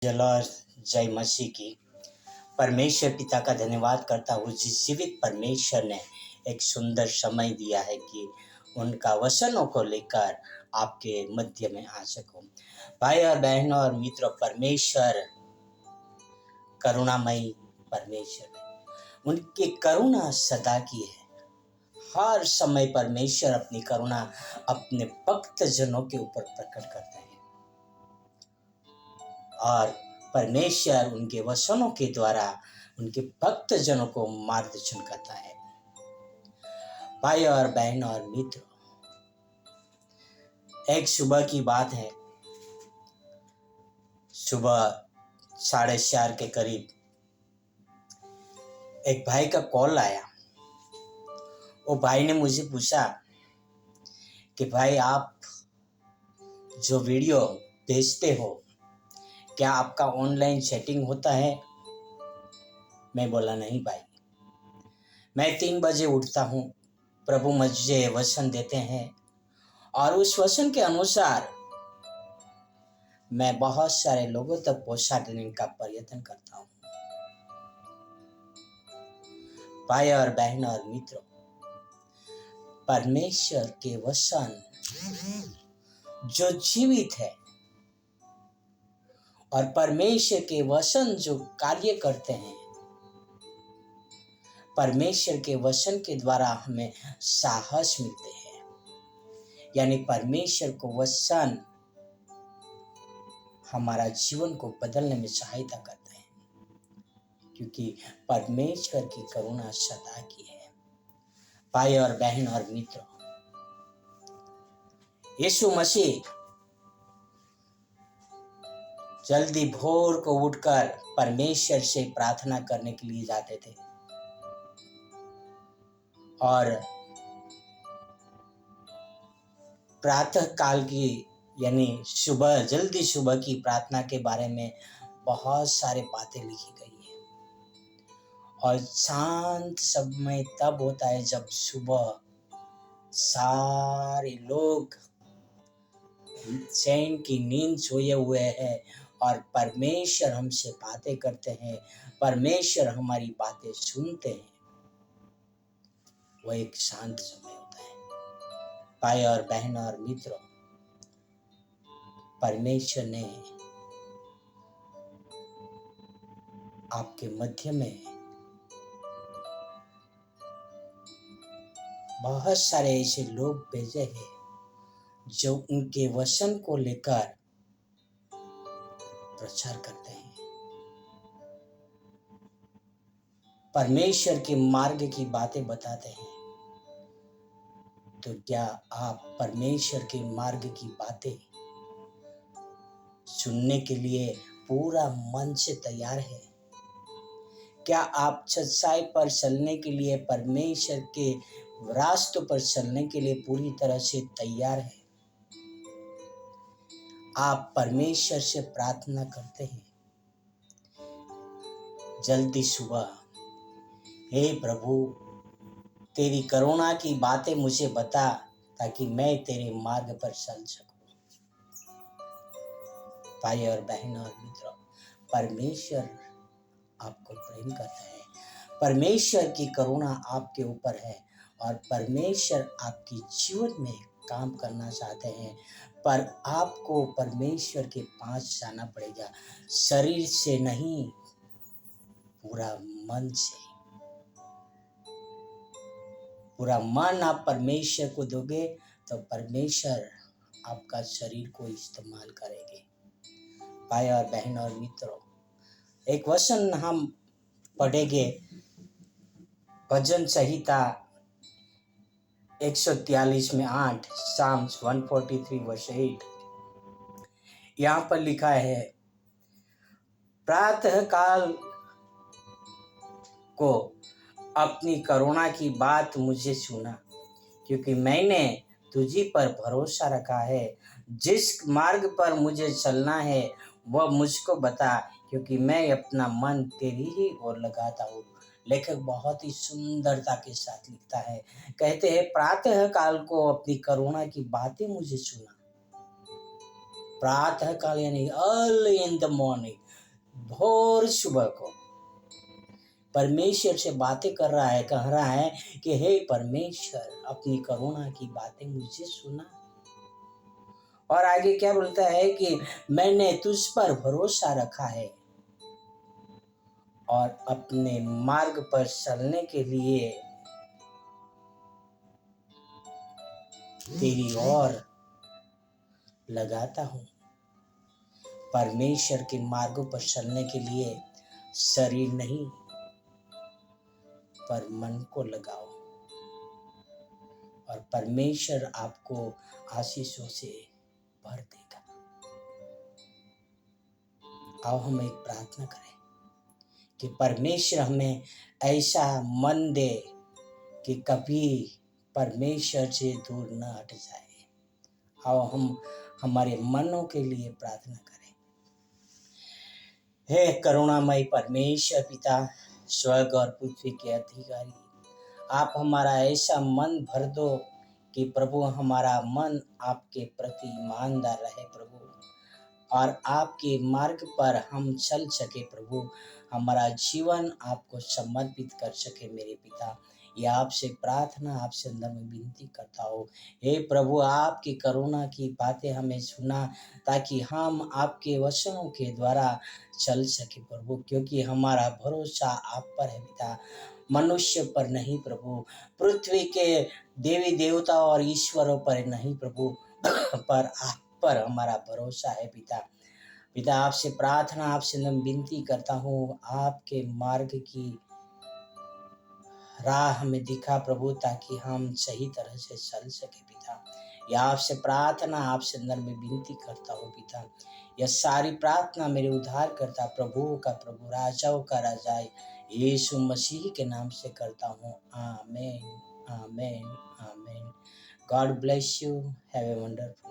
जलाल जय मसीह की। परमेश्वर पिता का धन्यवाद करता हूँ जिस जीवित परमेश्वर ने एक सुंदर समय दिया है कि उनका वचनों को लेकर आपके मध्य में आ सकूं। भाई और बहनों और मित्रों, परमेश्वर करुणामयी परमेश्वर है। उनकी करुणा सदा की है। हर समय परमेश्वर अपनी करुणा अपने भक्त जनों के ऊपर प्रकट करते हैं और परमेश्वर उनके वचनों के द्वारा उनके भक्त जनों को मार्गदर्शन करता है। भाई और बहन और मित्र, एक सुबह की बात है। सुबह 4:30 के करीब एक भाई का कॉल आया। वो भाई ने मुझे पूछा कि भाई, आप जो वीडियो भेजते हो क्या आपका ऑनलाइन चैटिंग होता है? मैं बोला, नहीं भाई, मैं 3 बजे उठता हूँ, प्रभु मुझे वचन देते हैं और उस वचन के अनुसार मैं बहुत सारे लोगों तक पहुंचाने का प्रयत्न करता हूँ। भाई और बहन और मित्रों, परमेश्वर के वचन जो जीवित है और परमेश्वर के वचन जो कार्य करते हैं, परमेश्वर के वचन के द्वारा हमें साहस मिलते हैं। यानी परमेश्वर को वचन हमारा जीवन को बदलने में सहायता करते हैं, क्योंकि परमेश्वर की करुणा सदा की है। भाई और बहन और मित्रों, यीशु मसीह जल्दी भोर को उठकर परमेश्वर से प्रार्थना करने के लिए जाते थे और प्रातः काल की यानी जल्दी सुबह की प्रार्थना के बारे में बहुत सारे बातें लिखी गई है। और शांत समय तब होता है जब सुबह सारे लोग चैन की नींद सोए हुए हैं और परमेश्वर हमसे बातें करते हैं, परमेश्वर हमारी बातें सुनते हैं। वो एक शांत समय होता है। भाई और बहन और मित्रों, परमेश्वर ने आपके मध्य में बहुत सारे ऐसे लोग भेजे हैं जो उनके वचन को लेकर प्रचार करते हैं, परमेश्वर के मार्ग की बातें बताते हैं। तो क्या आप परमेश्वर के मार्ग की बातें सुनने के लिए पूरा मन से तैयार है? क्या आप सच्चाई पर चलने के लिए, परमेश्वर के रास्तों पर चलने के लिए पूरी तरह से तैयार है? आप परमेश्वर से प्रार्थना करते हैं जल्दी सुबह, हे प्रभु, तेरी करुणा की बातें मुझे बता ताकि मैं तेरे मार्ग पर चल सकूं। भाई और बहन और मित्रों, परमेश्वर आपको प्रेम करता है, परमेश्वर की करुणा आपके ऊपर है और परमेश्वर आपके जीवन में काम करना चाहते हैं। पर आपको परमेश्वर के पास जाना पड़ेगा, शरीर से नहीं, पूरा मन से। पूरा मन आप परमेश्वर को दोगे तो परमेश्वर आपका शरीर को इस्तेमाल करेंगे। भाई और बहन और मित्रों, एक वचन हम पढ़ेंगे, भजन संहिता 143 में 8, साम्स 143 वर्ष 8। यहाँ पर लिखा है, प्रातः काल को अपनी करुणा की बात मुझे सुना, क्योंकि मैंने तुझी पर भरोसा रखा है। जिस मार्ग पर मुझे चलना है वह मुझको बता, क्योंकि मैं अपना मन तेरी ही ओर लगाता हूँ। लेखक बहुत ही सुंदरता के साथ लिखता है, कहते हैं, प्रातः काल को अपनी करुणा की बातें मुझे सुना। प्रातः काल यानी अर्ली इन द मॉर्निंग, भोर सुबह को परमेश्वर से बातें कर रहा है, कह रहा है कि हे परमेश्वर, अपनी करुणा की बातें मुझे सुना। और आगे क्या बोलता है कि मैंने तुझ पर भरोसा रखा है और अपने मार्ग पर चलने के लिए तेरी ओर लगाता हूँ। परमेश्वर के मार्गों पर चलने के लिए शरीर नहीं पर मन को लगाओ और परमेश्वर आपको आशीषों से भर देगा। आओ हम एक प्रार्थना करें कि परमेश्वर हमें ऐसा मन दे कि कभी परमेश्वर से दूर न हट जाए। आओ हम हमारे मनों के लिए प्रार्थना करें। हे करुणामय परमेश्वर पिता, स्वर्ग और पृथ्वी के अधिकारी, आप हमारा ऐसा मन भर दो कि प्रभु हमारा मन आपके प्रति ईमानदार रहे प्रभु, और आपके मार्ग पर हम चल सके प्रभु, हमारा जीवन आपको समर्पित कर सके मेरे पिता। यह आपसे प्रार्थना, आपसे अंदर में विनती करता हूँ। हे प्रभु, आपकी करुणा की बातें हमें सुना ताकि हम आपके वचनों के द्वारा चल सके प्रभु, क्योंकि हमारा भरोसा आप पर है पिता, मनुष्य पर नहीं प्रभु, पृथ्वी के देवी देवता और ईश्वरों पर नहीं प्रभु, पर आप पर हमारा भरोसा है पिता। पिता, आपसे प्रार्थना, आपसे विनती करता हूँ, आपके मार्ग की राह हमें दिखा प्रभु, ताकि हम सही तरह से चल सके पिता। या आपसे प्रार्थना, आपसे अंदर में विनती करता हूँ पिता। यह सारी प्रार्थना मेरे उद्धार करता प्रभु का प्रभु, राजाओं का राजा यीशु मसीह के नाम से करता हूँ। आमीन, आमीन, आमीन। God bless you. Have a wonderful